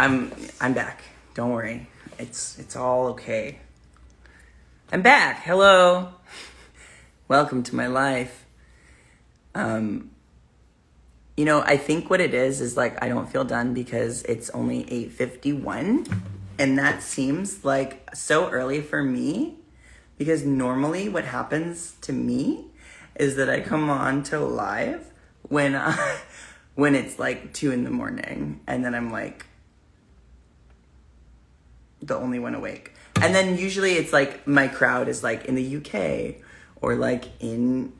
I'm back. Don't worry. It's all okay. I'm back. Hello. Welcome to my life. I think what it is like I don't feel done because it's only 8:51, and that seems like so early for me, because normally what happens to me is that I come on to live when it's like 2 a.m, and then I'm like the only one awake. And then usually it's like my crowd is like in the UK or like in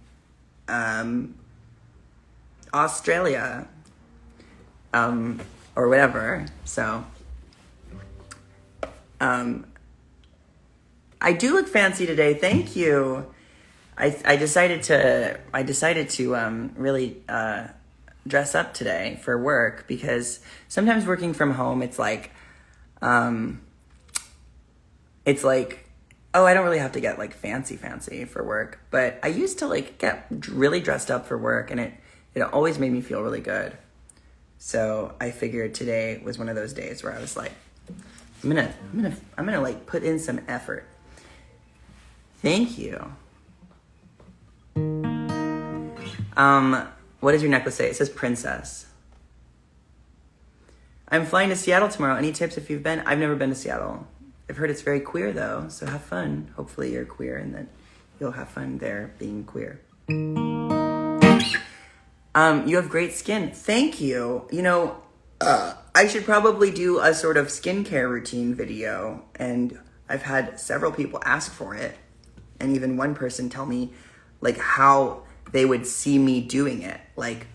Australia or whatever. So I do look fancy today. Thank you. I decided to really dress up today for work, because sometimes working from home it's like oh, I don't really have to get like fancy for work, but I used to like get really dressed up for work, and it always made me feel really good. So I figured today was one of those days where I was like, I'm gonna like put in some effort. Thank you. What does your necklace say? It says princess. I'm flying to Seattle tomorrow. Any tips if you've been? I've never been to Seattle. I've heard it's very queer though, so have fun. Hopefully you're queer and that you'll have fun there being queer. You have great skin. Thank you. I should probably do a sort of skincare routine video, and I've had several people ask for it, and even one person tell me like how they would see me doing it. Like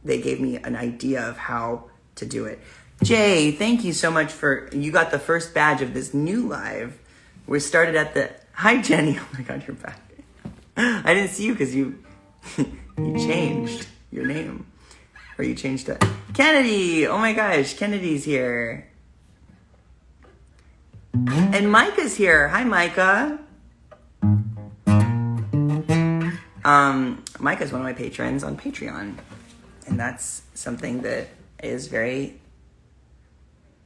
they gave me an idea of how to do it. Jay, thank you so much you got the first badge of this new live. We started at hi Jenny, oh my God, you're back. I didn't see you because you changed your name, or you changed it. Kennedy, oh my gosh, Kennedy's here. And Micah's here, hi Micah. Micah's one of my patrons on Patreon, and that's something that is very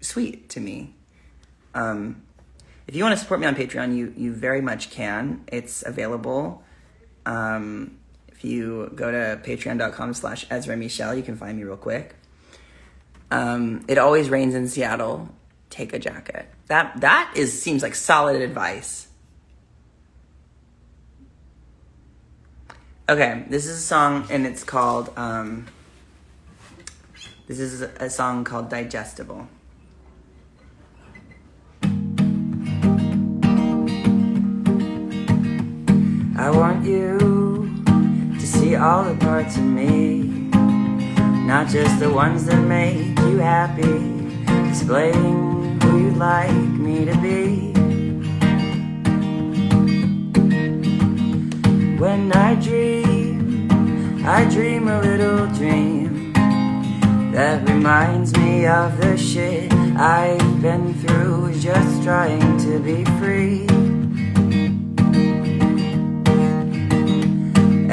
sweet to me. If you want to support me on Patreon, you very much can. It's available. If you go to patreon.com/Ezra Michelle, you can find me real quick. It always rains in Seattle. Take a jacket. That seems like solid advice. Okay, this is a song, and it's called this is a song called Digestible. I want you to see all the parts of me, not just the ones that make you happy, displaying who you'd like me to be. When I dream a little dream that reminds me of the shit I've been through, just trying to be free.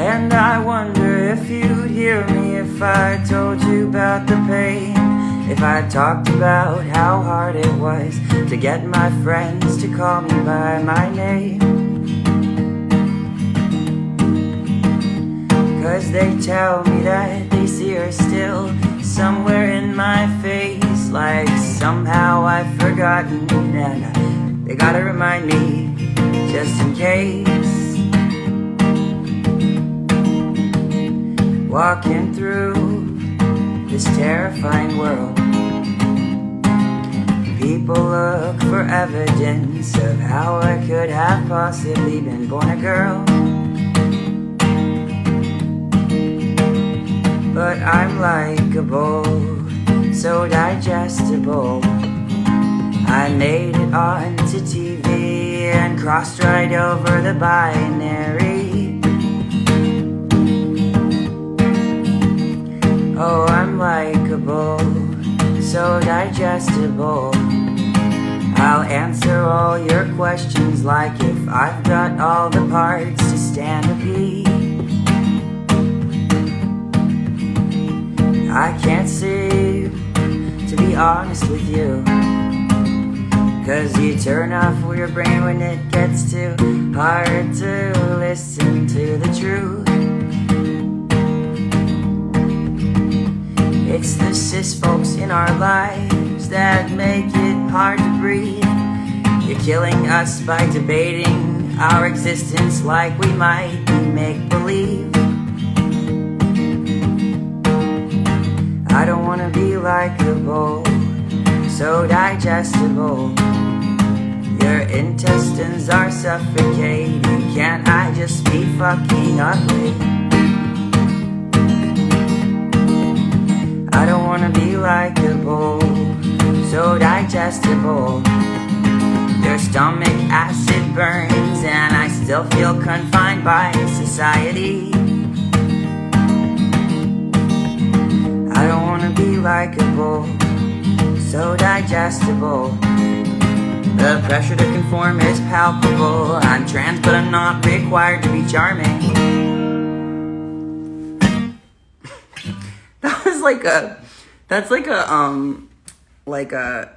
And I wonder if you'd hear me if I told you about the pain, if I talked about how hard it was to get my friends to call me by my name. 'Cause they tell me that they see her still somewhere in my face, like somehow I've forgotten, and they gotta remind me just in case. Walking through this terrifying world, people look for evidence of how I could have possibly been born a girl. But I'm likable, so digestible. I made it onto TV and crossed right over the binary. Oh, I'm likable, so digestible. I'll answer all your questions like if I've got all the parts to stand a beat. I can't seem to be be honest with you, 'cause you turn off your brain when it gets too hard to listen to the truth. It's the cis folks in our lives that make it hard to breathe. You're killing us by debating our existence like we might be make-believe. I don't wanna be likable, so digestible. Your intestines are suffocating. Can't I just be fucking ugly? I don't wanna be likable, so digestible. Your stomach acid burns and I still feel confined by society. I don't wanna be likable, so digestible. The pressure to conform is palpable. I'm trans but I'm not required to be charming. That's like a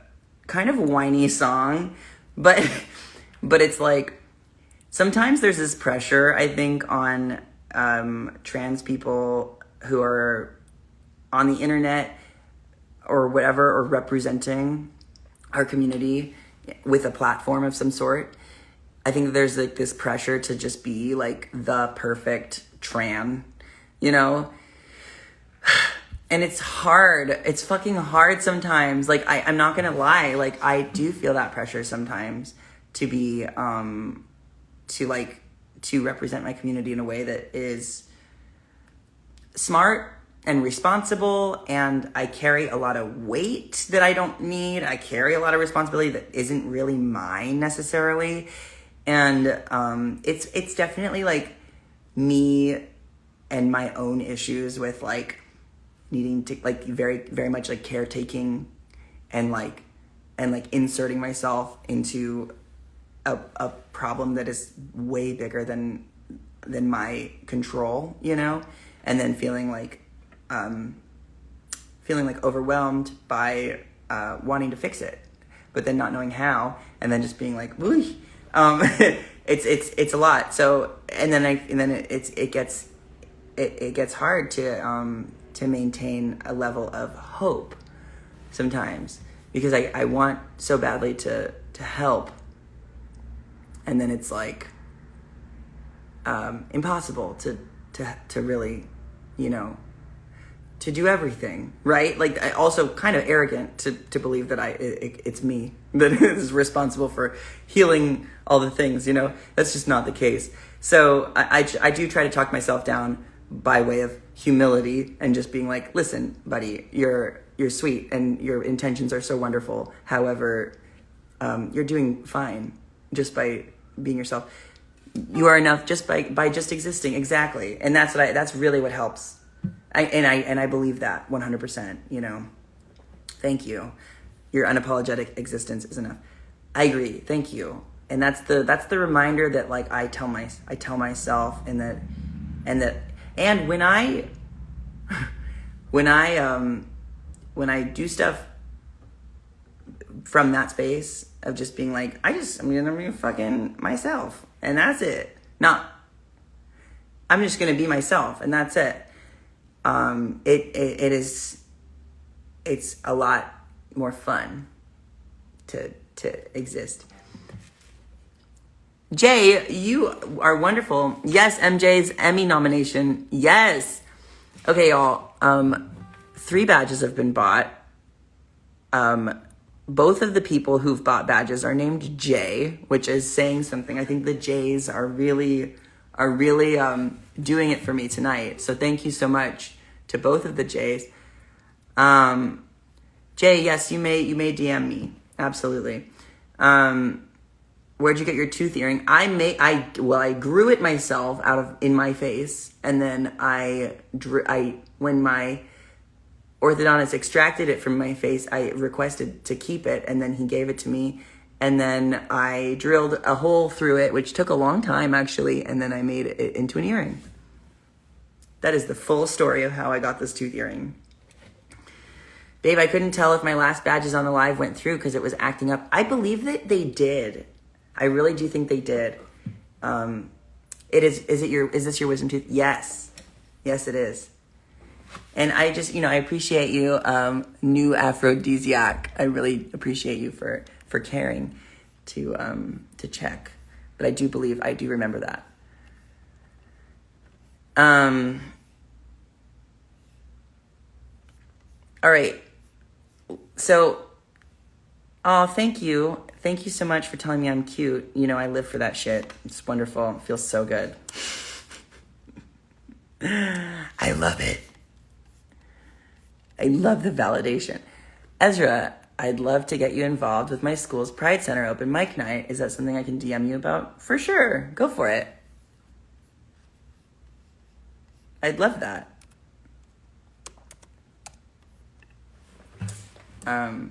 kind of whiny song, but it's like, sometimes there's this pressure, I think, on trans people who are on the internet or whatever, or representing our community with a platform of some sort. I think there's like this pressure to just be like the perfect tran, you know? And it's hard. It's fucking hard sometimes. Like, I'm not gonna lie. Like, I do feel that pressure sometimes to be, to represent my community in a way that is smart and responsible. And I carry a lot of weight that I don't need. I carry a lot of responsibility that isn't really mine necessarily. And it's definitely like me and my own issues with like needing to like very, very much like caretaking and like inserting myself into a problem that is way bigger than my control, you know? And then feeling like overwhelmed by wanting to fix it, but then not knowing how, and then just being like, woo. It's a lot. So, and then it gets hard to maintain a level of hope sometimes, because I want so badly to help, and then it's like impossible to really, you know, to do everything, right? Like, I also kind of arrogant to believe that it's me that is responsible for healing all the things, you know? That's just not the case. So I do try to talk myself down by way of humility and just being like, listen, buddy, you're sweet and your intentions are so wonderful. However, you're doing fine just by being yourself. You are enough just by just existing. Exactly. And that's really what helps. I believe that 100%, you know. Thank you. Your unapologetic existence is enough. I agree. Thank you. And that's the reminder that like I tell myself, and when I do stuff from that space of just being like, I'm gonna be fucking myself, and that's it. I'm just gonna be myself, and that's it. It's a lot more fun to exist. Jay, you are wonderful. Yes, MJ's Emmy nomination. Yes. Okay, y'all. 3 badges have been bought. Both of the people who've bought badges are named Jay, which is saying something. I think the Jays are really doing it for me tonight. So thank you so much to both of the Jays. Jay, yes, you may DM me. Absolutely. Where'd you get your tooth earring? I grew it myself in my face, and then when my orthodontist extracted it from my face, I requested to keep it, and then he gave it to me, and then I drilled a hole through it, which took a long time actually, and then I made it into an earring. That is the full story of how I got this tooth earring. Babe, I couldn't tell if my last badges on the live went through because it was acting up. I believe that they did. I really do think they did. Is this your wisdom tooth? Yes. Yes, it is. And I just, I appreciate you, new aphrodisiac. I really appreciate you for caring to check. But I do remember that. All right. So, thank you. Thank you so much for telling me I'm cute. I live for that shit. It's wonderful. It feels so good. I love it. I love the validation. Ezra, I'd love to get you involved with my school's Pride Center open mic night. Is that something I can DM you about? For sure. Go for it. I'd love that. Hi,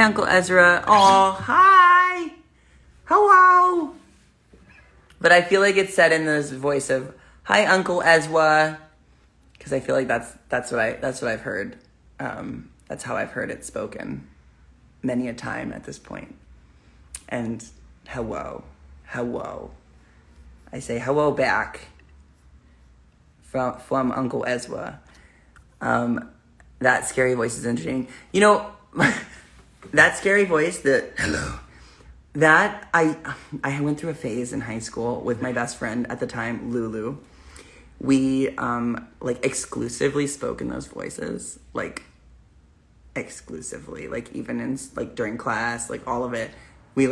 Uncle Ezra. Oh, hi. Hello. But I feel like it's said in this voice of, hi, Uncle Ezra. Because I feel like that's what I've heard. That's how I've heard it spoken many a time at this point. And hello. I say hello back from Uncle Ezra. That scary voice is entertaining. That scary voice, hello, that I went through a phase in high school with my best friend at the time, Lulu. We exclusively spoke in those voices, exclusively, even in during class, all of it. We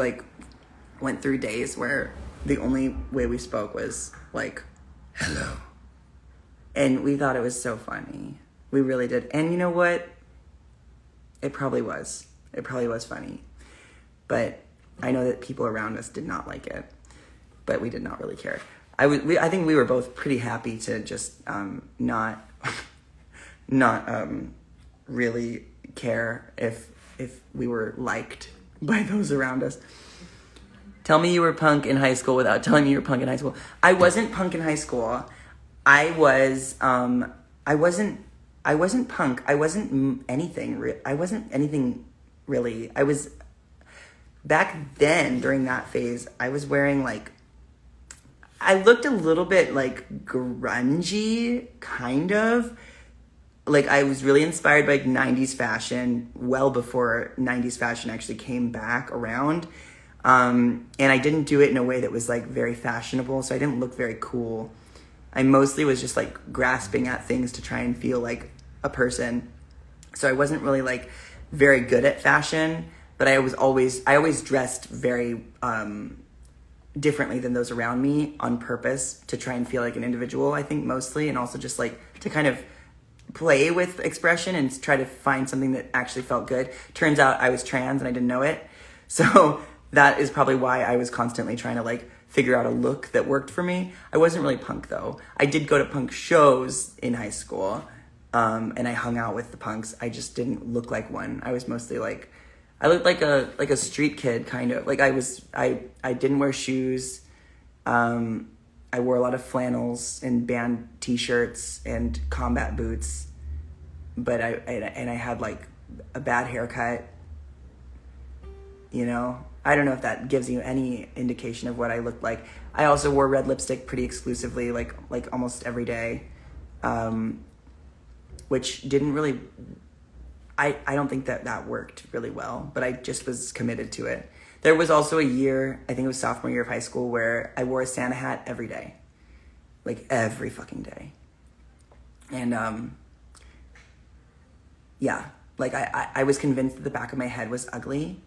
went through days where the only way we spoke was hello. And we thought it was so funny. We really did. And you know what? It probably was. It probably was funny. But I know that people around us did not like it. But we did not really care. I think we were both pretty happy to just not really care if we were liked by those around us. Tell me you were punk in high school without telling me you were punk in high school. I wasn't punk in high school. I wasn't punk. I wasn't anything. I wasn't anything really. I was, back then, during that phase, I was wearing I looked a little bit grungy, kind of. I was really inspired by 90s fashion well before 90s fashion actually came back around. And I didn't do it in a way that was very fashionable, so I didn't look very cool. I mostly was just grasping at things to try and feel like a person. So I wasn't really very good at fashion, but I always dressed very differently than those around me on purpose to try and feel like an individual, I think mostly, and also just to kind of play with expression and try to find something that actually felt good. Turns out I was trans and I didn't know it. So that is probably why I was constantly trying to figure out a look that worked for me. I wasn't really punk though. I did go to punk shows in high school, and I hung out with the punks. I just didn't look like one. I was mostly I looked like a street kid kind of. I didn't wear shoes. I wore a lot of flannels and band t-shirts and combat boots, but I had a bad haircut. I don't know if that gives you any indication of what I looked like. I also wore red lipstick pretty exclusively, almost every day, which didn't really, I don't think that worked really well, but I just was committed to it. There was also a year, I think it was sophomore year of high school, where I wore a Santa hat every day. Every fucking day. And, yeah, I was convinced that the back of my head was ugly.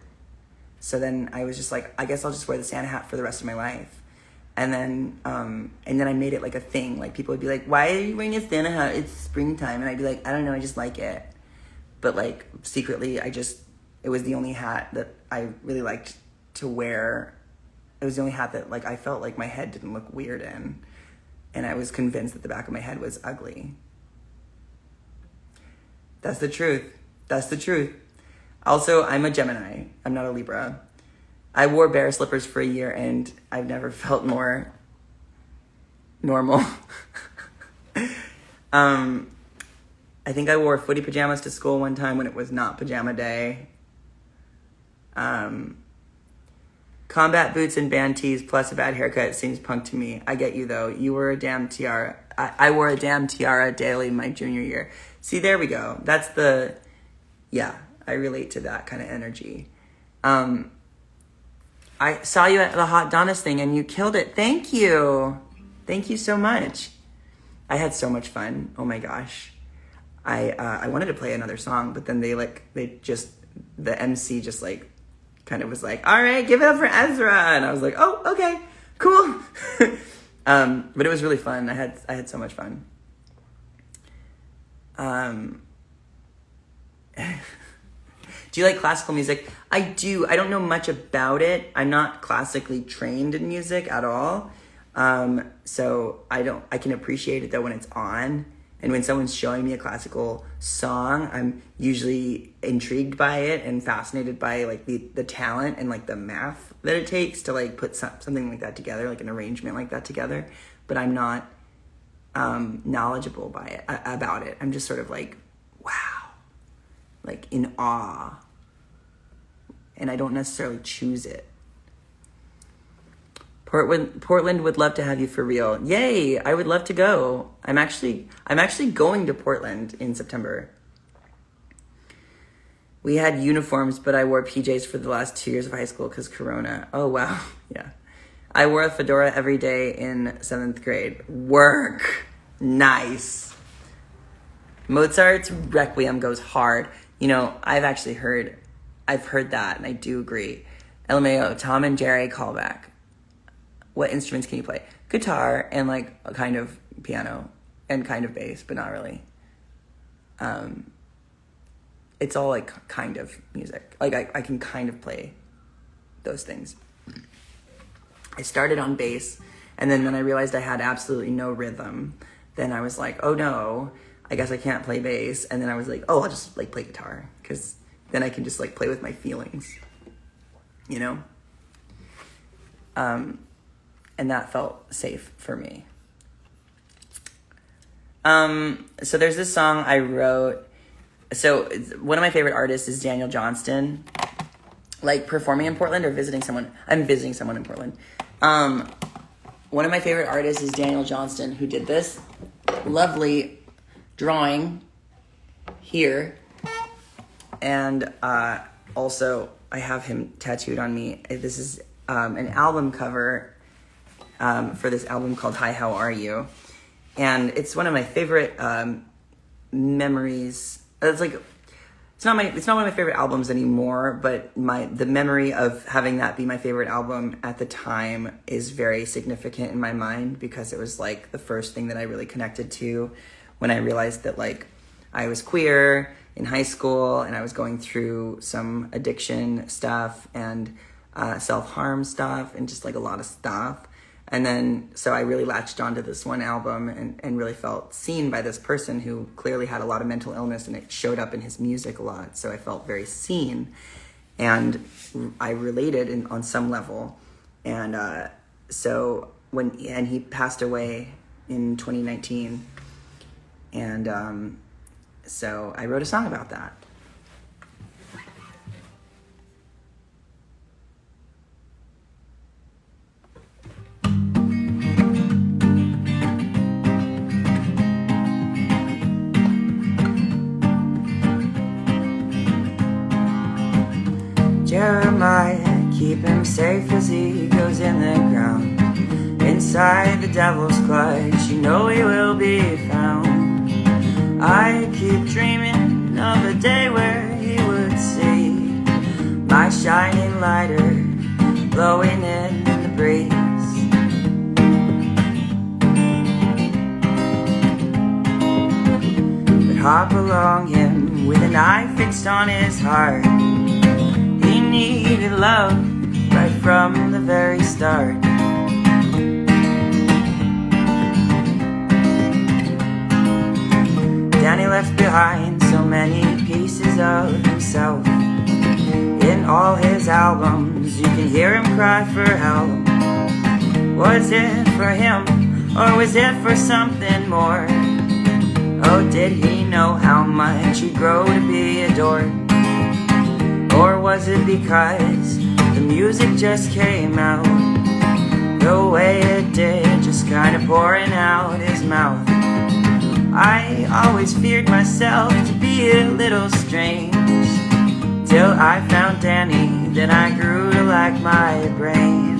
So then I was just I guess I'll just wear the Santa hat for the rest of my life. And then I made it a thing. People would be like, why are you wearing a Santa hat? It's springtime. And I'd be like, I don't know, I just like it. But secretly, it was the only hat that I really liked to wear. It was the only hat that I felt like my head didn't look weird in. And I was convinced that the back of my head was ugly. That's the truth. That's the truth. Also, I'm a Gemini. I'm not a Libra. I wore bear slippers for a year and I've never felt more normal. I think I wore footy pajamas to school one time when it was not pajama day. Combat boots and band tees plus a bad haircut seems punk to me. I get you though. You were a damn tiara. I wore a damn tiara daily my junior year. See, there we go. That's yeah, I relate to that kind of energy. I saw you at the Hot Donna's thing and you killed it. Thank you. Thank you so much. I had so much fun. Oh my gosh. I wanted to play another song, but then the MC just like kind of was like, all right, give it up for Ezra. And I was like, oh, okay, cool. But it was really fun. I had so much fun. Do you like classical music? I do. I don't know much about it. I'm not classically trained in music at all. So I can appreciate it though when it's on. And when someone's showing me a classical song, I'm usually intrigued by it and fascinated by like the talent and like the math that it takes to like put something like that together, like an arrangement like that together. But I'm not knowledgeable about it. I'm just sort of like, wow, like in awe. And I don't necessarily choose it. Portland would love to have you for real. Yay, I would love to go. I'm actually going to Portland in September. We had uniforms, but I wore PJs for the last 2 years of high school because Corona. Oh, wow. Yeah. I wore a fedora every day in 7th grade. Work. Nice. Mozart's Requiem goes hard. You know, I've heard that, and I do agree. LMAO, Tom and Jerry callback. What instruments can you play? Guitar and like a kind of piano and kind of bass, but not really. It's all like kind of music. Like I can kind of play those things. I started on bass, and then when I realized I had absolutely no rhythm, then I was like, oh no, I guess I can't play bass. And then I was like, oh, I'll just like play guitar, because then I can just like play with my feelings, you know? And that felt safe for me. So there's this song I wrote. So one of my favorite artists is Daniel Johnston. Like performing in Portland or visiting someone. I'm visiting someone in Portland. One of my favorite artists is Daniel Johnston, who did this lovely drawing here. And also I have him tattooed on me. This is an album cover for this album called Hi, How Are You? And it's one of my favorite memories. It's not one of my favorite albums anymore, but the memory of having that be my favorite album at the time is very significant in my mind, because it was like the first thing that I really connected to when I realized that like I was queer in high school and I was going through some addiction stuff and self-harm stuff and just like a lot of stuff. And then, so I really latched onto this one album and really felt seen by this person who clearly had a lot of mental illness, and it showed up in his music a lot. So I felt very seen, and I related on some level. And so he passed away in 2019. And so I wrote a song about that. Jeremiah, keep him safe as he goes in the ground. Inside the devil's clutch, you know he will be found. I keep dreaming of a day where he would see my shining lighter blowing in the breeze. But hop along him with an eye fixed on his heart. He needed love right from the very start. Danny left behind so many pieces of himself. In all his albums, you can hear him cry for help. Was it for him, or was it for something more? Oh, did he know how much he'd grow to be adored? Or was it because the music just came out the way it did, just kind of pouring out his mouth? I always feared myself to be a little strange, till I found Danny, then I grew to like my brain.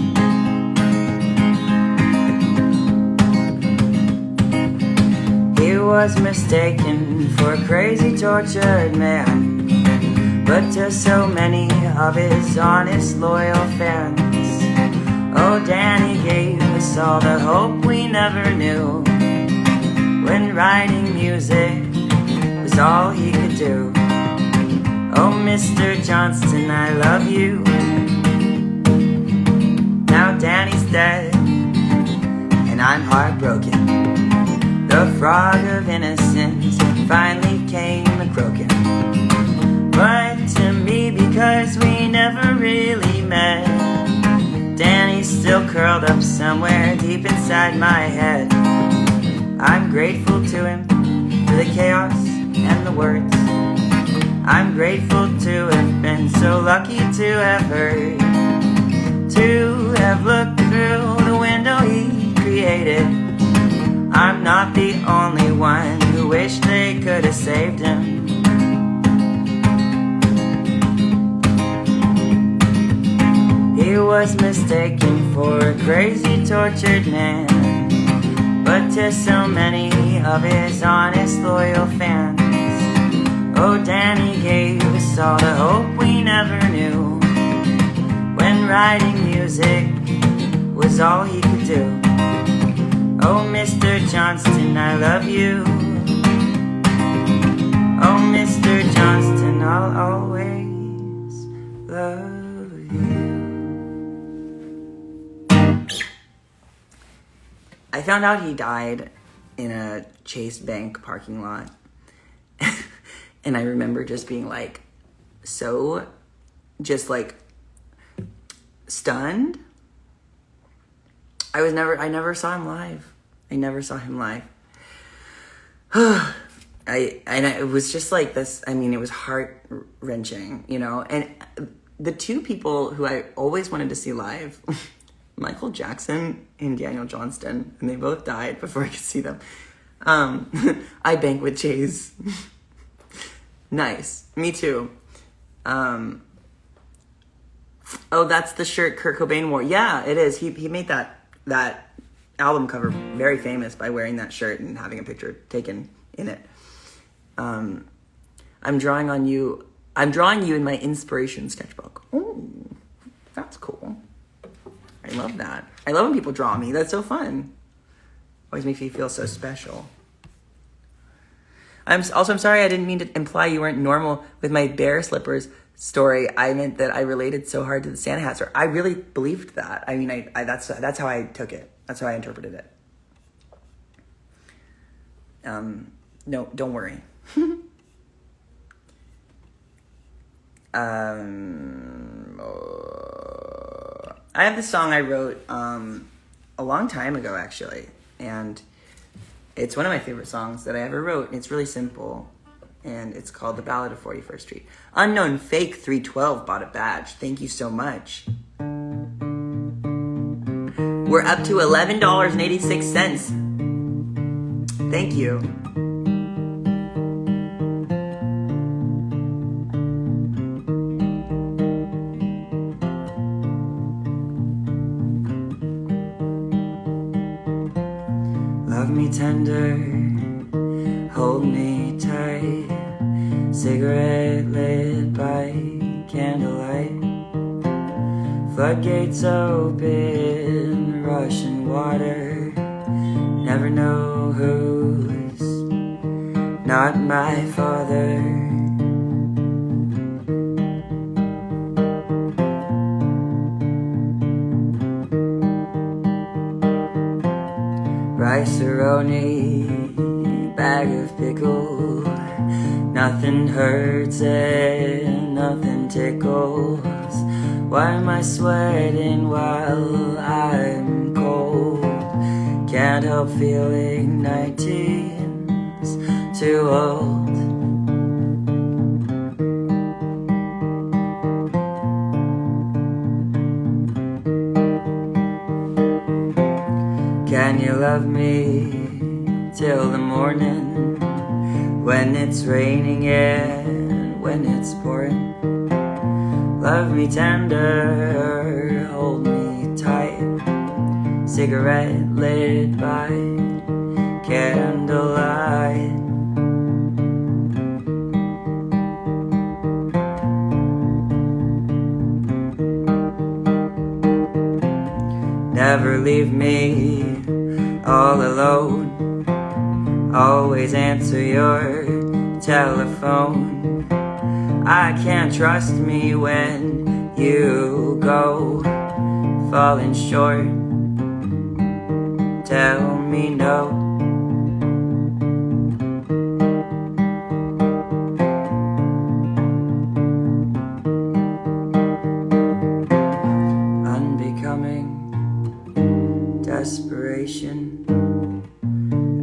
He was mistaken for a crazy, tortured man, but to so many of his honest, loyal fans, oh, Danny gave us all the hope we never knew, when writing music was all he could do. Oh, Mr. Johnston, I love you. Now Danny's dead, and I'm heartbroken. The frog of innocence finally came a-croaking. But to me, because we never really met, Danny's still curled up somewhere deep inside my head. I'm grateful to him for the chaos and the words. I'm grateful to have been so lucky to have heard, to have looked through the window he created. I'm not the only one who wished they could have saved him. He was mistaken for a crazy, tortured man, but to so many of his honest, loyal fans, oh, Danny gave us all the hope we never knew, when writing music was all he could do. Oh, Mr. Johnston, I love you. Oh, Mr. Johnston, I'll always love you. I found out he died in a Chase Bank parking lot. And I remember just being like, so, just like, stunned. I never saw him live. I never saw him live. It was just like this, I mean, it was heart-wrenching, you know? And the two people who I always wanted to see live, Michael Jackson and Daniel Johnston, and they both died before I could see them. I bank with Chase. Nice. Me too. Oh, that's the shirt Kurt Cobain wore. Yeah, it is. He made that album cover very famous by wearing that shirt and having a picture taken in it. I'm drawing you in my inspiration sketchbook. Oh, that's cool. I love that. I love when people draw me. That's so fun. Always makes me feel so special. I'm sorry I didn't mean to imply you weren't normal with my bear slippers story. I meant that I related so hard to the Santa hat story. I really believed that. I mean, that's how I took it. That's how I interpreted it. No, don't worry. I have this song I wrote a long time ago, actually, and it's one of my favorite songs that I ever wrote. It's really simple, and it's called The Ballad of 41st Street. Unknown fake 312 bought a badge. Thank you so much. We're up to $11.86. Thank you. Love me tender, hold me tight, cigarette lit by candlelight, floodgates open, rushing water, never know who's not my father. Rice-a-roni, bag of pickle, Nothing hurts and nothing tickles. Why am I sweating while I'm cold? Can't help feeling 19's too old. Can you love me till the morning? When it's raining and when it's pouring. Love me tender, hold me tight. Cigarette lit by candlelight. Never leave me all alone. Always answer your telephone. I can't trust me when you go. Falling short, tell me no. Unbecoming desperation.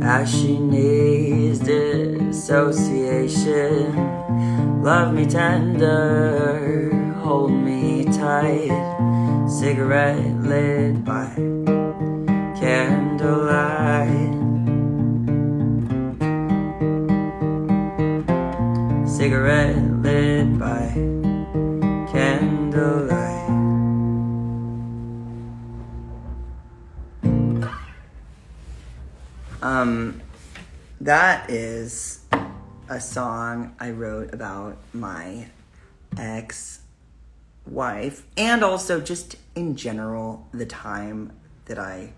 As she needs dissociation. Love me tender, hold me tight. Cigarette lit by candlelight. Cigarette lit by candlelight. That is a song I wrote about my ex-wife, and also just in general the time that I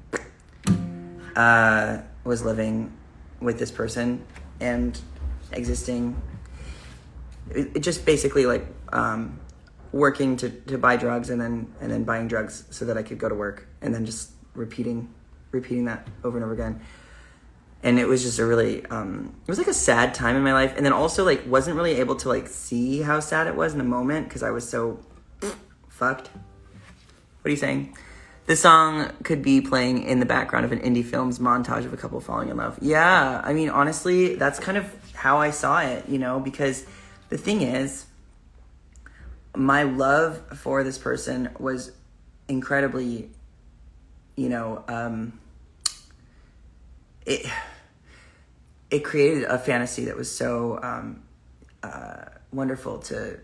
was living with this person and existing. It just basically like working to buy drugs and then buying drugs so that I could go to work, and then just repeating that over and over again. And it was just a really, it was like a sad time in my life. And then also like wasn't really able to like see how sad it was in the moment because I was so fucked. What are you saying? The song could be playing in the background of an indie film's montage of a couple falling in love. Yeah, I mean, honestly, that's kind of how I saw it, you know, because the thing is, my love for this person was incredibly, you know, it created a fantasy that was so wonderful to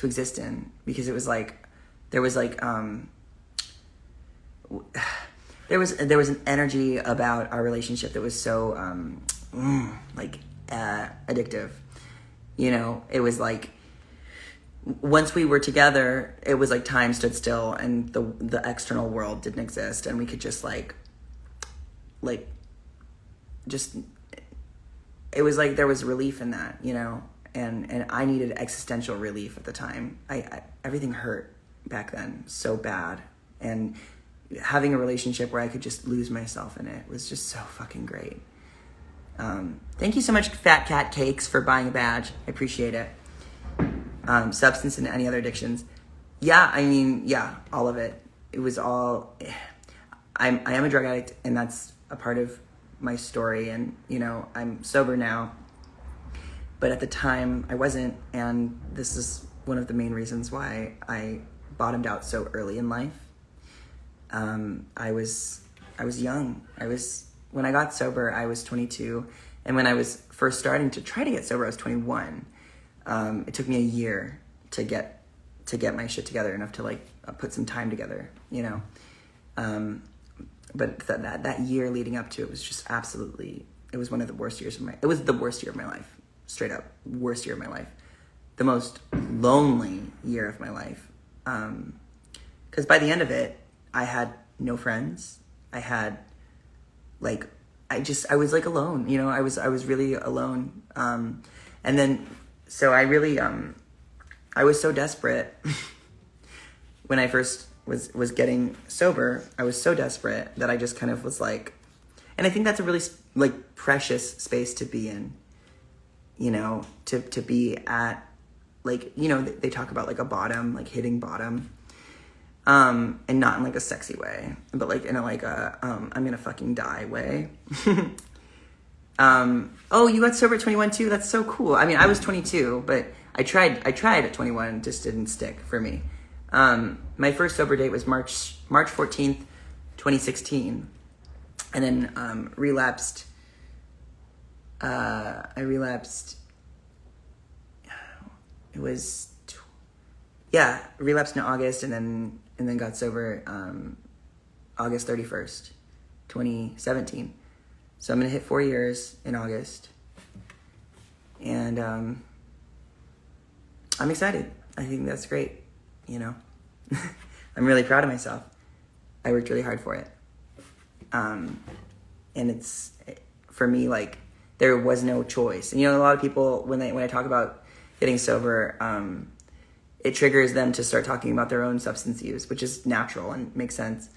exist in, because it was like there was an energy about our relationship that was so addictive. You know, it was like once we were together, it was like time stood still and the external world didn't exist, and we could just it was like there was relief in that, you know, and I needed existential relief at the time. I everything hurt back then so bad, and having a relationship where I could just lose myself in it was just so fucking great. Thank you so much, Fat Cat Cakes, for buying a badge. I appreciate it. Substance and any other addictions. Yeah, I mean, yeah, all of it. It was all, I am a drug addict, and that's a part of my story, and you know, I'm sober now, but at the time I wasn't, and this is one of the main reasons why I bottomed out so early in life. I was young. When I got sober, I was 22, and when I was first starting to try to get sober, I was 21. It took me a year to get my shit together enough to like put some time together, you know. But that year leading up to it was just absolutely, it was one of the worst years it was the worst year of my life. Straight up, worst year of my life. The most lonely year of my life. Because by the end of it, I had no friends. I had, like, I was like alone, you know, I was really alone. And then, so I really, I was so desperate when I first was getting sober. I was so desperate that I just kind of was like, and I think that's a really like precious space to be in, to be at, like, they talk about like a bottom, like hitting bottom, and not in like a sexy way, but like in a like a I'm gonna fucking die way. Oh, you got sober at 21 too? That's so cool. I mean, I was 22, but I tried at 21 and just didn't stick for me. My first sober date was March 14th, 2016. And then relapsed. I relapsed. It was, relapsed in August, and then got sober August 31st, 2017. So I'm gonna hit 4 years in August, and I'm excited. I think that's great. I'm really proud of myself. I worked really hard for it. And it's, for me, like, there was no choice. And, a lot of people, when I talk about getting sober, it triggers them to start talking about their own substance use, which is natural and makes sense.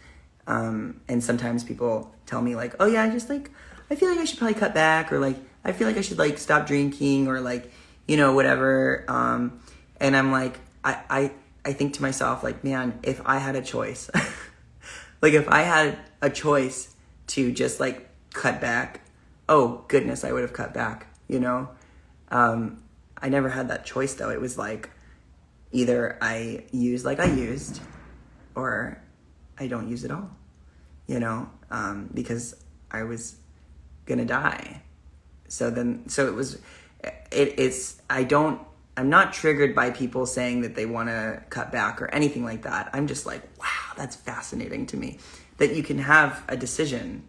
And sometimes people tell me, like, oh yeah, I feel like I should probably cut back, or like, I feel like I should like stop drinking, or like, whatever. And I'm like, I think to myself, like, man, if I had a choice, like if I had a choice to just like cut back, oh goodness, I would have cut back, I never had that choice though. It was like, either I use like I used, or I don't use at all, because I was gonna die. So I'm not triggered by people saying that they want to cut back or anything like that. I'm just like, wow, that's fascinating to me that you can have a decision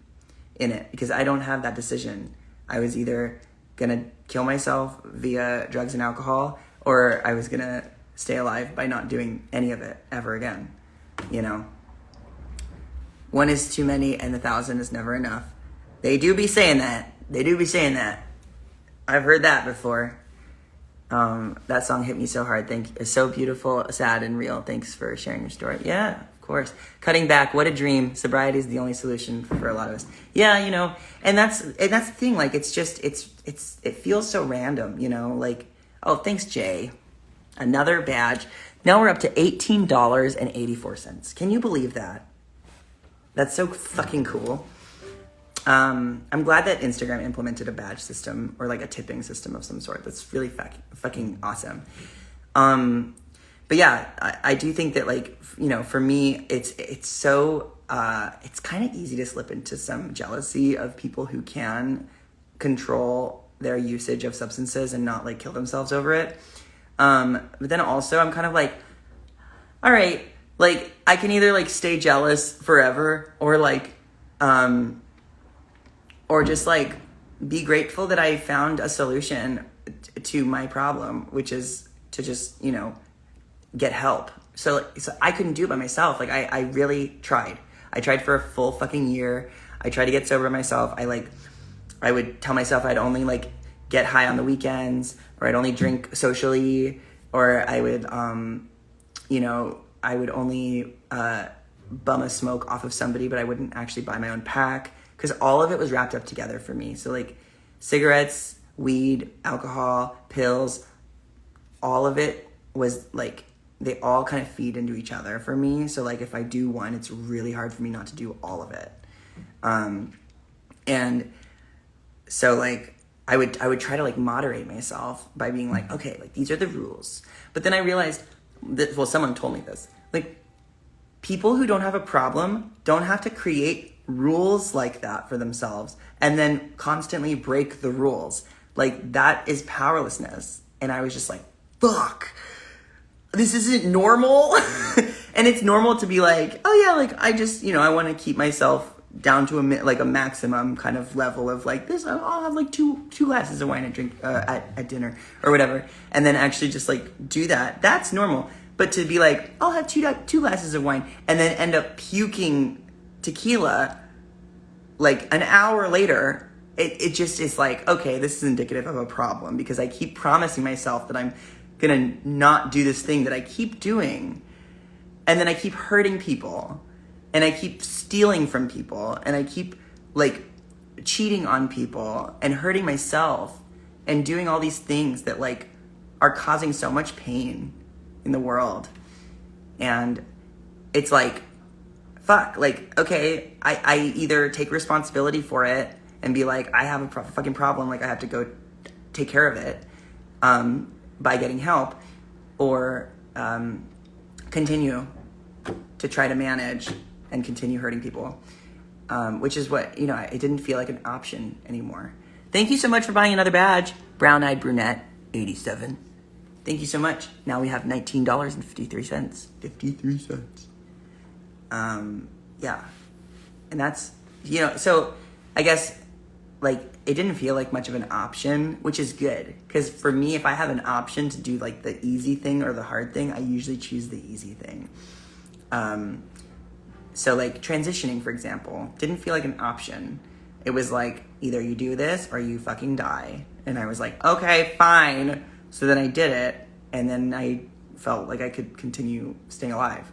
in it, because I don't have that decision. I was either gonna kill myself via drugs and alcohol, or I was gonna stay alive by not doing any of it ever again. One is too many and 1,000 is never enough. They do be saying that. I've heard that before. That song hit me so hard. It's so beautiful, sad, and real. Thanks for sharing your story. Yeah, of course. Cutting back, what a dream. Sobriety is the only solution for a lot of us. Yeah, and that's the thing. Like, it's just, it feels so random, like, oh, thanks, Jay. Another badge. Now we're up to $18.84. Can you believe that? That's so fucking cool. I'm glad that Instagram implemented a badge system, or like a tipping system of some sort. That's really fucking awesome. But yeah, I do think that, like, for me, it's so, it's kind of easy to slip into some jealousy of people who can control their usage of substances and not like kill themselves over it. But then also I'm kind of like, all right, like, I can either like stay jealous forever, or like, or just like be grateful that I found a solution to my problem, which is to just, get help. So I couldn't do it by myself. Like, I really tried. I tried for a full fucking year. I tried to get sober myself. I would tell myself I'd only like get high on the weekends, or I'd only drink socially, or I would, I would only bum a smoke off of somebody, but I wouldn't actually buy my own pack, because all of it was wrapped up together for me. So like cigarettes, weed, alcohol, pills, all of it was like, they all kind of feed into each other for me. So like if I do one, it's really hard for me not to do all of it. And so like I would try to like moderate myself by being like, okay, like these are the rules. But then I realized that, well, someone told me this, like, people who don't have a problem don't have to create rules like that for themselves and then constantly break the rules. Like, that is powerlessness. And I was just like, fuck, this isn't normal. And it's normal to be like, oh yeah, like I just, I want to keep myself down to a maximum kind of level of like this. I'll have like two glasses of wine and drink at dinner or whatever. And then actually just like do that. That's normal. But to be like, I'll have two glasses of wine and then end up puking tequila like an hour later, it just is like, okay, this is indicative of a problem, because I keep promising myself that I'm gonna not do this thing that I keep doing, and then I keep hurting people, and I keep stealing from people, and I keep like cheating on people and hurting myself, and doing all these things that like are causing so much pain in the world. And it's like, fuck, like, okay, I either take responsibility for it and be like, I have a fucking problem, like I have to go take care of it by getting help, or continue to try to manage and continue hurting people, which is what, you know, it didn't feel like an option anymore. Thank you so much for buying another badge. Brown-eyed brunette, 87. Thank you so much. Now we have $19.53. 53 cents. Yeah. And that's, you know, so I guess like it didn't feel like much of an option, which is good. Because for me, if I have an option to do like the easy thing or the hard thing, I usually choose the easy thing. So like transitioning, for example, didn't feel like an option. It was like, either you do this or you fucking die. And I was like, okay, fine. So then I did it. And then I felt like I could continue staying alive.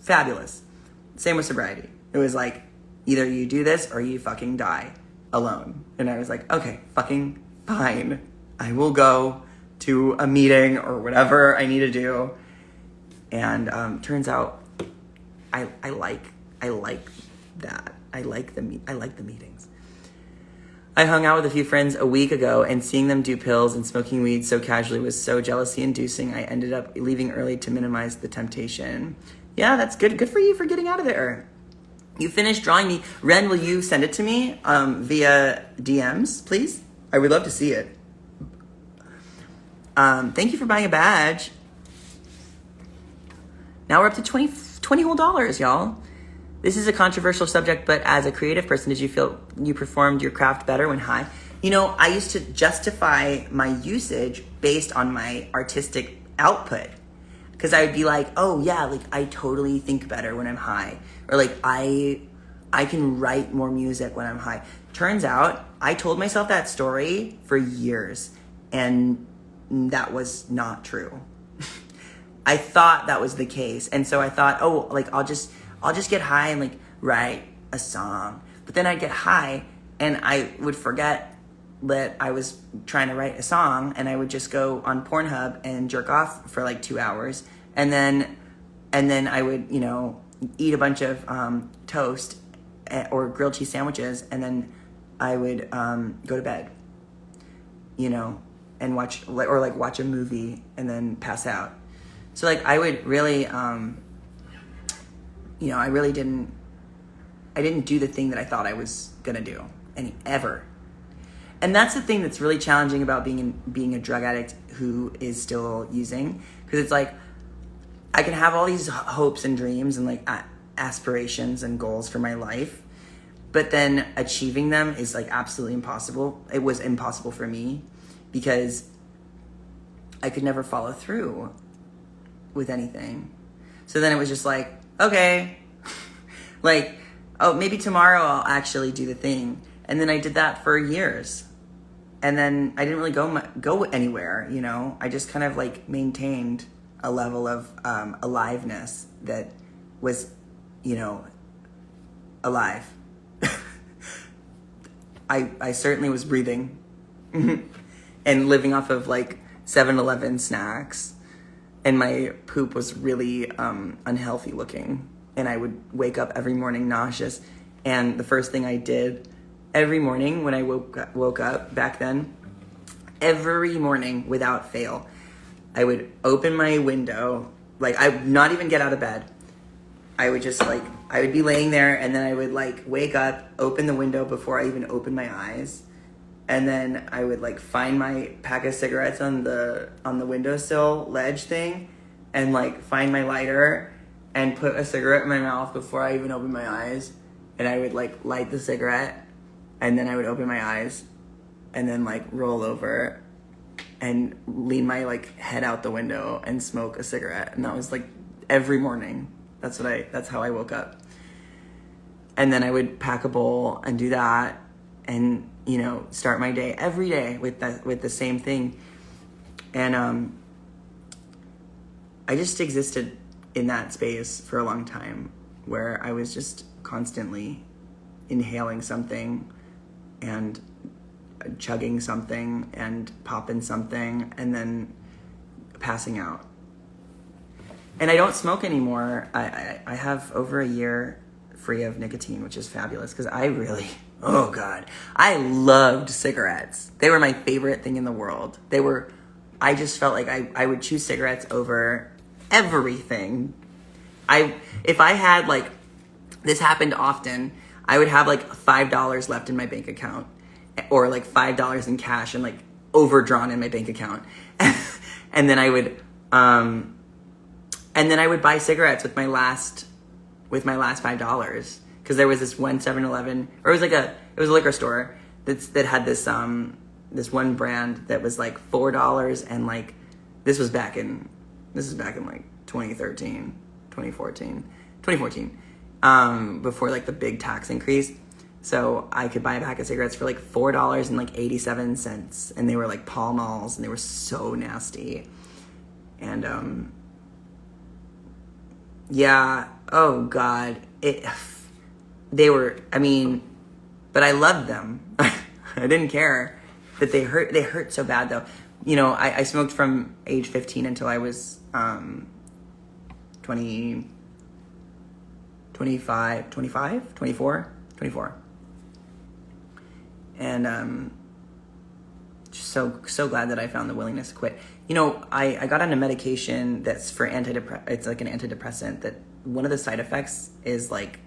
Fabulous. Same with sobriety. It was like, either you do this or you fucking die alone. And I was like, okay, fucking fine. I will go to a meeting or whatever I need to do. And turns out I like that. I like the meetings. I hung out with a few friends a week ago, and seeing them do pills and smoking weed so casually was so jealousy-inducing. I ended up leaving early to minimize the temptation. Yeah, that's good. Good for you for getting out of there. You finished drawing me. Ren, will you send it to me via DMs, please? I would love to see it. Thank you for buying a badge. Now we're up to $20 whole, y'all. This is a controversial subject, but as a creative person, did you feel you performed your craft better when high? You know, I used to justify my usage based on my artistic output. Because I would be like, oh yeah, like I totally think better when I'm high. Or like I can write more music when I'm high. Turns out, I told myself that story for years, and that was not true. I thought that was the case. And so I thought, oh, like I'll just get high and like write a song. But then I'd get high and I would forget that I was trying to write a song, and I would just go on Pornhub and jerk off for like 2 hours. And then I would, you know, eat a bunch of toast or grilled cheese sandwiches, and then I would go to bed, you know, and watch a movie and then pass out. So like I would really, you know, I didn't do the thing that I thought I was gonna do ever. And that's the thing that's really challenging about being a drug addict who is still using, because it's like I can have all these hopes and dreams and like aspirations and goals for my life, but then achieving them is like absolutely impossible. It was impossible for me because I could never follow through with anything. So then it was just like, okay, like, oh, maybe tomorrow I'll actually do the thing. And then I did that for years. And then I didn't really go anywhere, you know? I just kind of like maintained a level of aliveness that was, you know, alive. I certainly was breathing and living off of like 7-Eleven snacks. And my poop was really unhealthy looking. And I would wake up every morning nauseous. And the first thing I did every morning when I woke up back then, every morning without fail, I would open my window. Like, I would not even get out of bed. I would just like, I would be laying there, and then I would like wake up, open the window before I even opened my eyes. And then I would like find my pack of cigarettes on the windowsill ledge thing, and like find my lighter and put a cigarette in my mouth before I even opened my eyes. And I would like light the cigarette, and then I would open my eyes, and then like roll over and lean my like head out the window and smoke a cigarette. And that was like every morning. That's how I woke up. And then I would pack a bowl and do that, and, you know, start my day every day with the same thing. And I just existed in that space for a long time, where I was just constantly inhaling something and chugging something and popping something and then passing out. And I don't smoke anymore. I have over a year free of nicotine, which is fabulous because I really, oh God, I loved cigarettes. They were my favorite thing in the world. I just felt like I would choose cigarettes over everything. If I had like, this happened often, I would have like $5 left in my bank account or like $5 in cash and like overdrawn in my bank account. And then I would buy cigarettes with my last $5 because there was this one 7-Eleven, or it was a liquor store that had this one brand that was like $4, and like this was back in like 2013, 2014, before like the big tax increase. So I could buy a pack of cigarettes for like $4 and like 87 cents, and they were like Pall Malls, and they were so nasty. And yeah, oh God, but I loved them. I didn't care that they hurt. They hurt so bad though. You know, I smoked from age 15 until I was 24. And just so glad that I found the willingness to quit. You know, I got on a medication that's for it's like an antidepressant that one of the side effects is like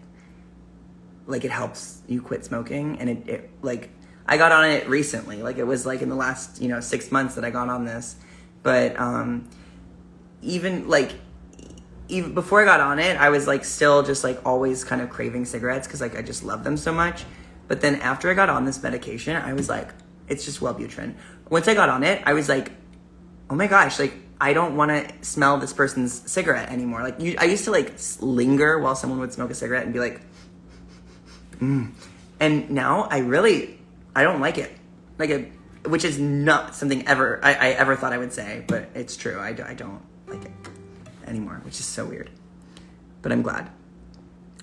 it helps you quit smoking, and it like I got on it recently, like it was like in the last 6 months that I got on this, but even before I got on it, I was like still just like always kind of craving cigarettes because like I just love them so much. But then after I got on this medication, I was like, it's just Wellbutrin. Once I got on it, I was like, oh my gosh, like I don't want to smell this person's cigarette anymore. Like I used to like linger while someone would smoke a cigarette and be like, and now I don't like it. Which is not something I ever thought I would say, but it's true. I don't like it anymore, which is so weird. But I'm glad.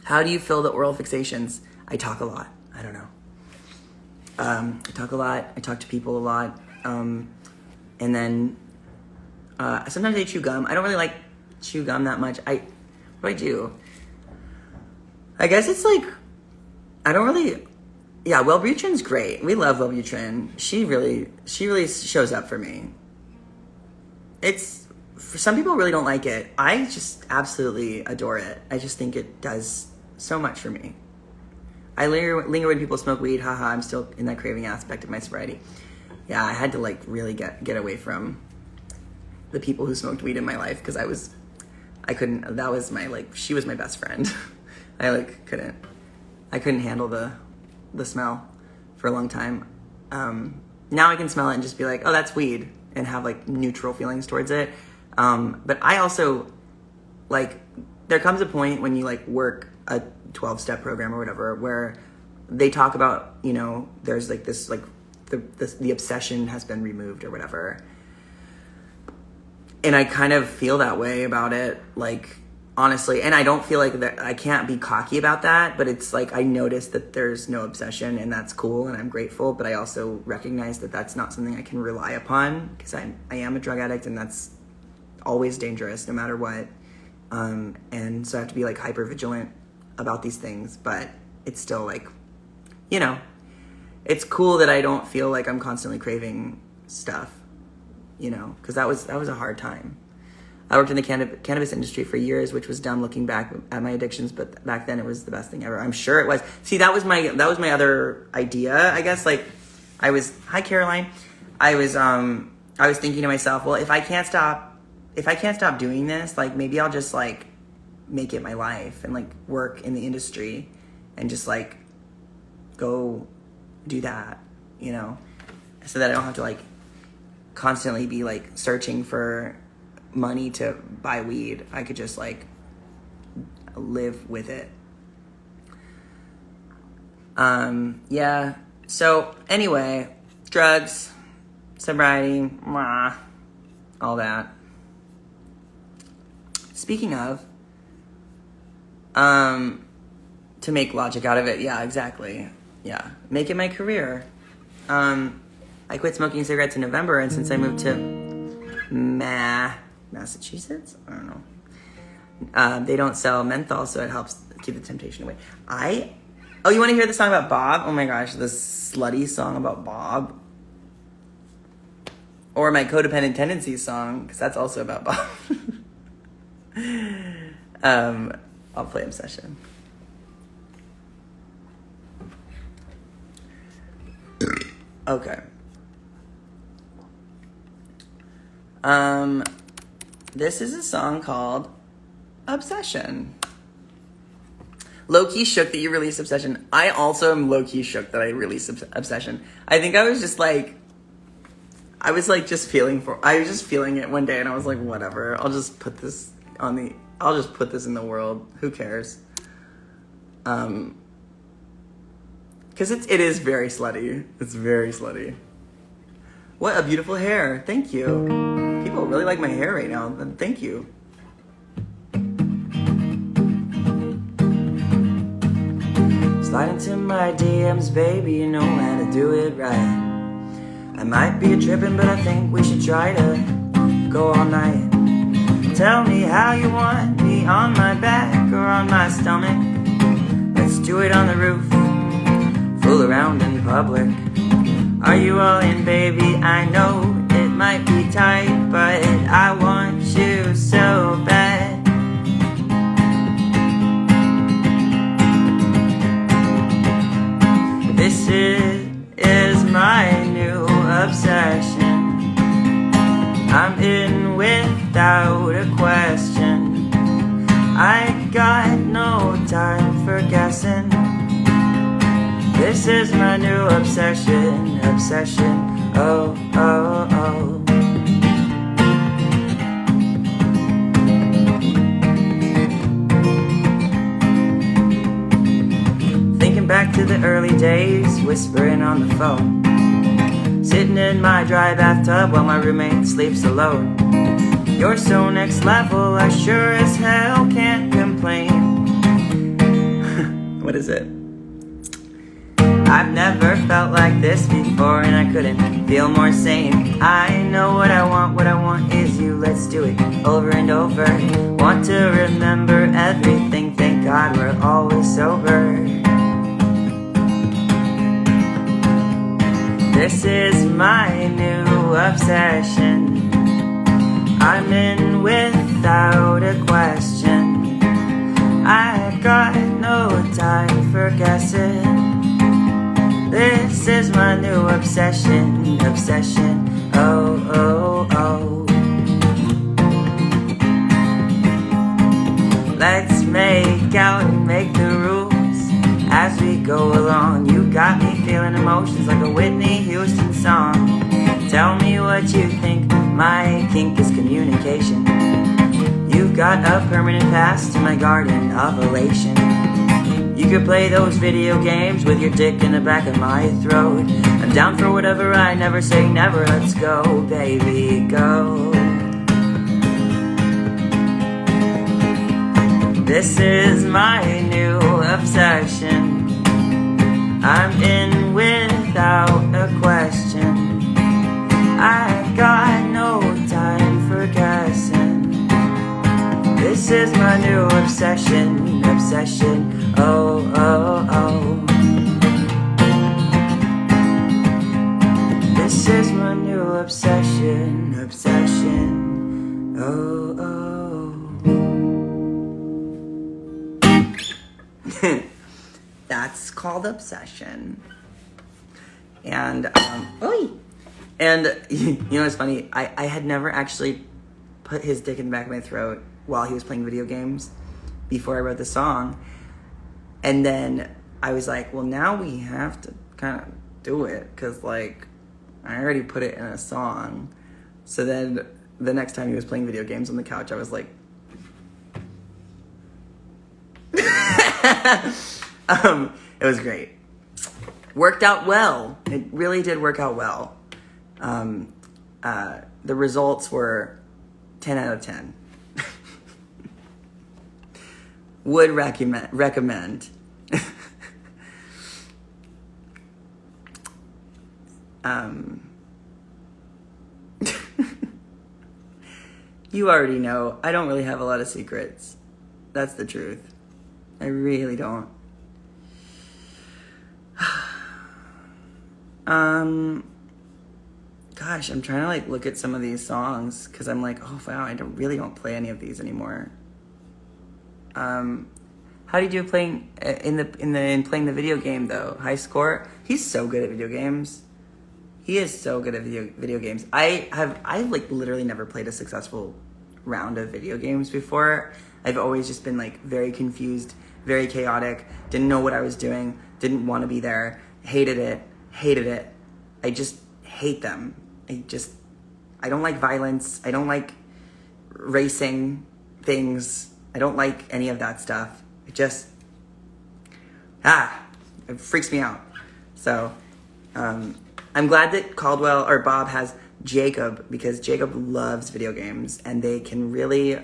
How do you fill the oral fixations? I talk a lot. I don't know. I talk a lot. I talk to people a lot. And then sometimes I chew gum. I don't really like chew gum that much. What do I do? I guess it's like, I don't really, yeah, Wellbutrin's great. We love Wellbutrin. She really shows up for me. For some people really don't like it. I just absolutely adore it. I just think it does so much for me. I linger when people smoke weed. Haha, I'm still in that craving aspect of my sobriety. Yeah, I had to like really get away from the people who smoked weed in my life because I couldn't, that was she was my best friend. I couldn't handle the smell for a long time. Now I can smell it and just be like, oh, that's weed, and have like neutral feelings towards it. But I also there comes a point when you like work a 12-step program or whatever, where they talk about, there's like this, like the obsession has been removed or whatever. And I kind of feel that way about it, like, honestly. And I don't feel like that, I can't be cocky about that, but it's like, I noticed that there's no obsession, and that's cool, and I'm grateful. But I also recognize that that's not something I can rely upon, because I am a drug addict, and that's always dangerous no matter what. And so I have to be like hyper vigilant about these things, but it's still like, it's cool that I don't feel like I'm constantly craving stuff, because that was a hard time. I worked in the cannabis industry for years, which was dumb looking back at my addictions, but back then it was the best thing ever. I'm sure it was. See, that was my other idea, I guess. Like, hi Caroline. I was thinking to myself, well, if I can't stop doing this, like maybe I'll just like make it my life and like work in the industry and just like go do that, so that I don't have to like constantly be like searching for money to buy weed. I could just like live with it. Yeah. So anyway, drugs, sobriety, all that. Speaking of, to make logic out of it, yeah, exactly. Yeah, make it my career. I quit smoking cigarettes in November, and since I moved to Massachusetts, I don't know. They don't sell menthol, so it helps keep the temptation away. Oh, you want to hear the song about Bob? Oh my gosh, the slutty song about Bob. Or my codependent tendencies song, because that's also about Bob. I'll play Obsession. Okay. This is a song called Obsession. Low-key shook that you released Obsession. I also am low-key shook that I released Obsession. I think I was just like, I was just feeling it one day, and I was like, whatever, I'll just put this in the world. Who cares? Because it is very slutty. It's very slutty. What a beautiful hair. Thank you. People really like my hair right now. Thank you. Slide into my DMs, baby, you know how to do it right. I might be a trippin', but I think we should try to go all night. Tell me how you want me, on my back or on my stomach. Let's do it on the roof, fool around in public. Are you all in, baby? I know it might be tight, but I want you so bad. This is my new obsession. I'm in without a question. I got no time for guessing. This is my new obsession, obsession, oh, oh, oh. Thinking back to the early days, whispering on the phone. Sitting in my dry bathtub while my roommate sleeps alone. You're so next level, I sure as hell can't complain. What is it? I've never felt like this before, and I couldn't feel more sane. I know what I want is you, let's do it over and over. Want to remember everything, thank God we're always sober. This is my new obsession. I'm in without a question. I got no time for guessing. This is my new obsession, obsession, oh, oh, oh. Let's make out and make the rules as we go along. You got me feeling emotions like a Whitney Houston song. Tell me what you think, my kink is communication. You've got a permanent pass to my garden of elation. You could play those video games with your dick in the back of my throat. I'm down for whatever, I never say never. Let's go, baby, go. This is my new obsession. I'm in without a question. I got no time for guessing. This is my new obsession, obsession, oh, oh, oh. This is my new obsession, obsession, oh, oh. That's called Obsession. And, you know what's funny? I had never actually put his dick in the back of my throat while he was playing video games before I wrote the song. And then I was like, well, now we have to kind of do it because, like, I already put it in a song. So then the next time he was playing video games on the couch, I was like, it was great. Worked out well. It really did work out well. The results were 10 out of 10. Would recommend. You already know, I don't really have a lot of secrets. That's the truth. I really don't. Gosh, I'm trying to like look at some of these songs because I'm like, oh wow, I don't play any of these anymore. How do you do playing in playing the video game though? High score? He's so good at video games. He is so good at video games. I've like literally never played a successful round of video games before. I've always just been like very confused, very chaotic, didn't know what I was doing, didn't want to be there, hated it. I just hate them. I don't like violence. I don't like racing things. I don't like any of that stuff. It just, it freaks me out. So, I'm glad that Caldwell or Bob has Jacob because Jacob loves video games and they can really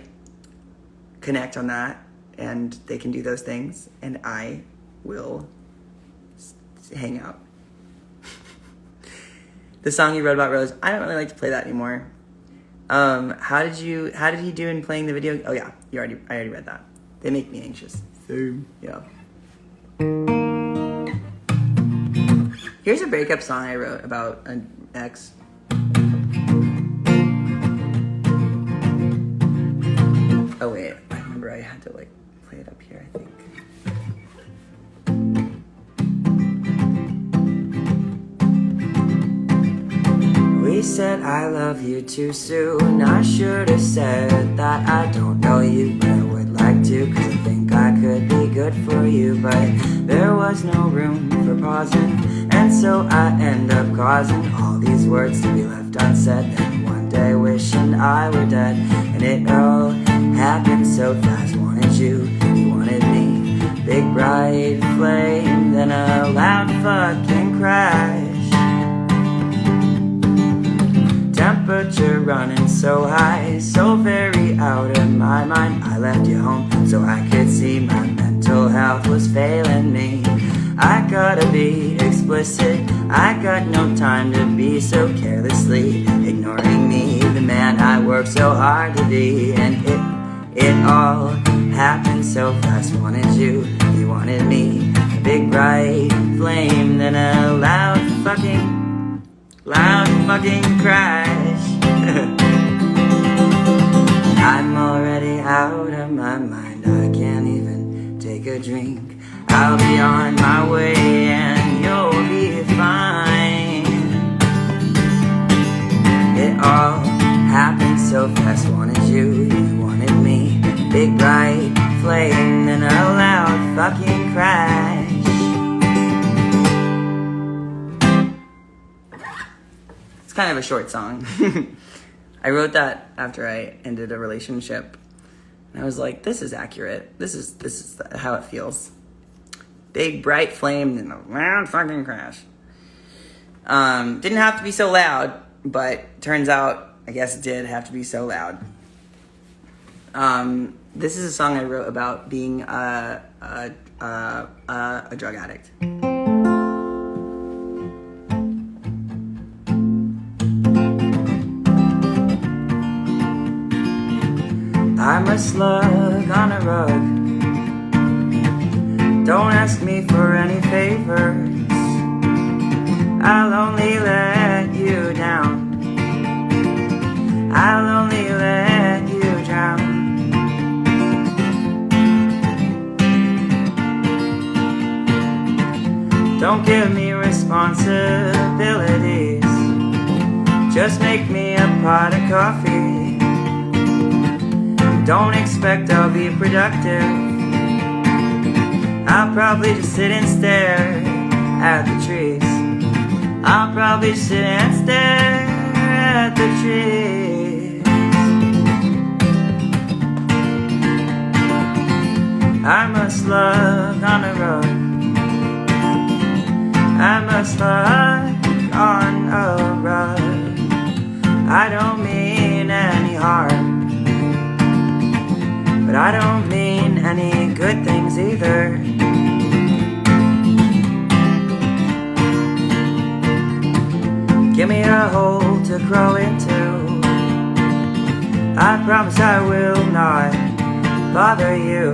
connect on that and they can do those things and I will hang out. The song you wrote about Rose, I don't really like to play that anymore. How did he do in playing the video? Oh yeah, I already read that. They make me anxious. Same. Yeah. Here's a breakup song I wrote about an ex. Oh wait, I remember I had to like play it up here, I think. We said I love you too soon. I should have said that I don't know you, but I would like to, cause I think I could be good for you. But there was no room for pausing, and so I end up causing all these words to be left unsaid. Then one day wishing I were dead, and it all happened so fast. Wanted you, you wanted me. Big bright flame, then a loud fucking crash. Temperature running so high, so very out of my mind. I left you home so I could see my mental health was failing me. I gotta be explicit, I got no time to be so carelessly ignoring me, the man I worked so hard to be. And it all happened so fast. Wanted you, you wanted me. A big bright flame, then a loud fucking crash. I'm already out of my mind, I can't even take a drink. I'll be on my way and you'll be fine. It all happened so fast. Wanted you, you wanted me. Big bright flame, then a loud fucking crash. Kind of a short song. I wrote that after I ended a relationship and I was like, this is accurate. This is how it feels. Big bright flame and a loud fucking crash. Didn't have to be so loud, but turns out I guess it did have to be so loud. This is a song I wrote about being a drug addict. I'm a slug on a rug. Don't ask me for any favors. I'll only let you down. I'll only let you drown. Don't give me responsibilities. Just make me a pot of coffee. Don't expect I'll be productive. I'll probably just sit and stare at the trees. I'll probably just sit and stare at the trees. I'm a slug on a rug. I'm a slug on a rug. I don't mean any harm, but I don't mean any good things either. Give me a hole to crawl into. I promise I will not bother you.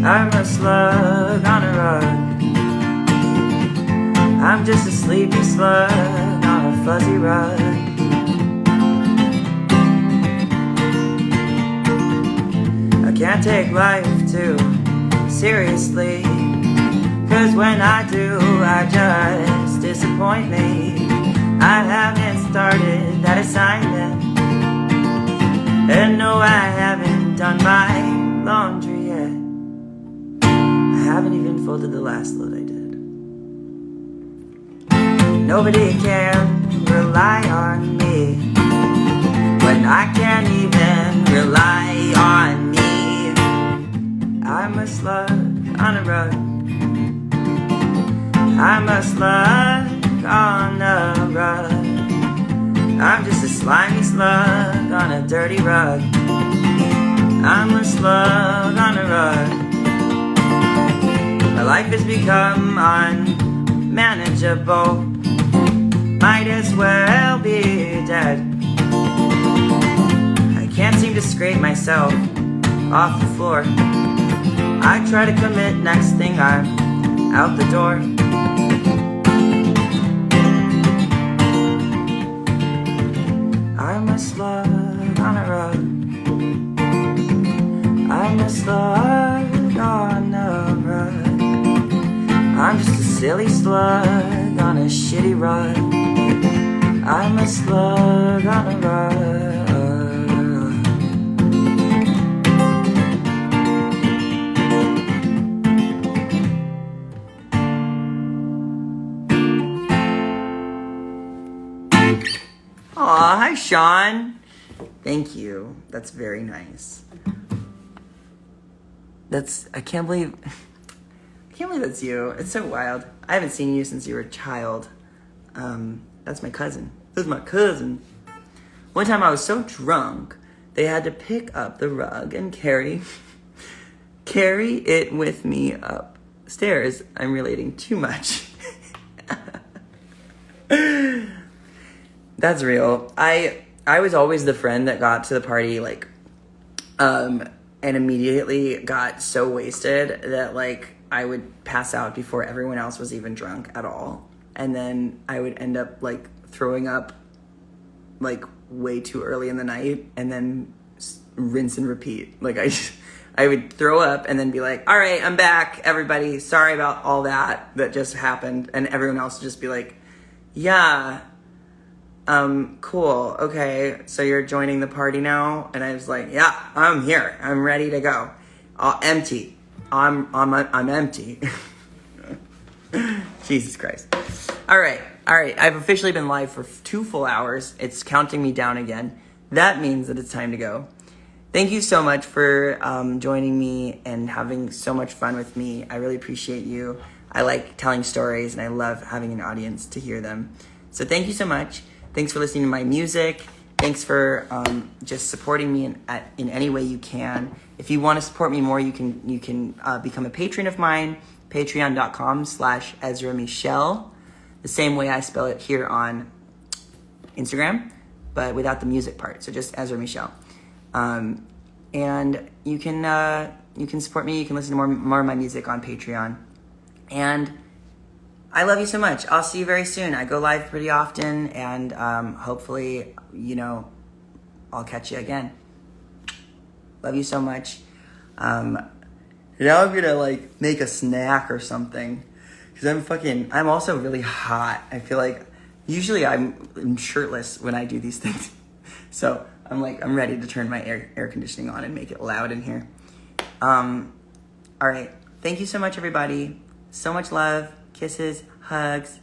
I'm a slug on a rug. I'm just a sleepy slug on a fuzzy rug. I can't take life too seriously, 'cause when I do, I just disappoint me. I haven't started that assignment, and no, I haven't done my laundry yet. I haven't even folded the last load I did. Nobody can rely on me when I can't even rely on me. I'm a slug on a rug. I'm a slug on a rug. I'm just a slimy slug on a dirty rug. I'm a slug on a rug. My life has become unmanageable. Might as well be dead. I can't seem to scrape myself off the floor. I try to commit, next thing I'm out the door. I'm a slug on a rug. I'm a slug on a rug. I'm just a silly slug on a shitty rug. I'm a slug on a rug. Aw, hi Sean. Thank you. That's very nice. I can't believe that's you. It's so wild. I haven't seen you since you were a child. That's my cousin. That's my cousin. One time I was so drunk, they had to pick up the rug and carry it with me upstairs. I'm relating too much. That's real. I was always the friend that got to the party and immediately got so wasted that I would pass out before everyone else was even drunk at all. And then I would end up throwing up way too early in the night, and then rinse and repeat. I would throw up and then be like, all right, I'm back, everybody. Sorry about all that just happened. And everyone else would just be like, yeah, cool. Okay. So you're joining the party now? And I was like, yeah, I'm here. I'm ready to go. Empty. I'm empty. Jesus Christ. All right. I've officially been live for 2 full hours. It's counting me down again. That means that it's time to go. Thank you so much for joining me and having so much fun with me. I really appreciate you. I like telling stories, and I love having an audience to hear them. So thank you so much. Thanks for listening to my music. Thanks for just supporting me in any way you can. If you want to support me more, you can become a patron of mine. Patreon.com/Ezra Michelle. The same way I spell it here on Instagram, but without the music part. So just Ezra Michelle. And you can support me. You can listen to more of my music on Patreon. And I love you so much. I'll see you very soon. I go live pretty often, and hopefully, I'll catch you again. Love you so much. Now I'm gonna make a snack or something, because I'm also really hot. I feel like usually I'm shirtless when I do these things. So I'm ready to turn my air conditioning on and make it loud in here. All right. Thank you so much, everybody. So much love, kisses, hugs.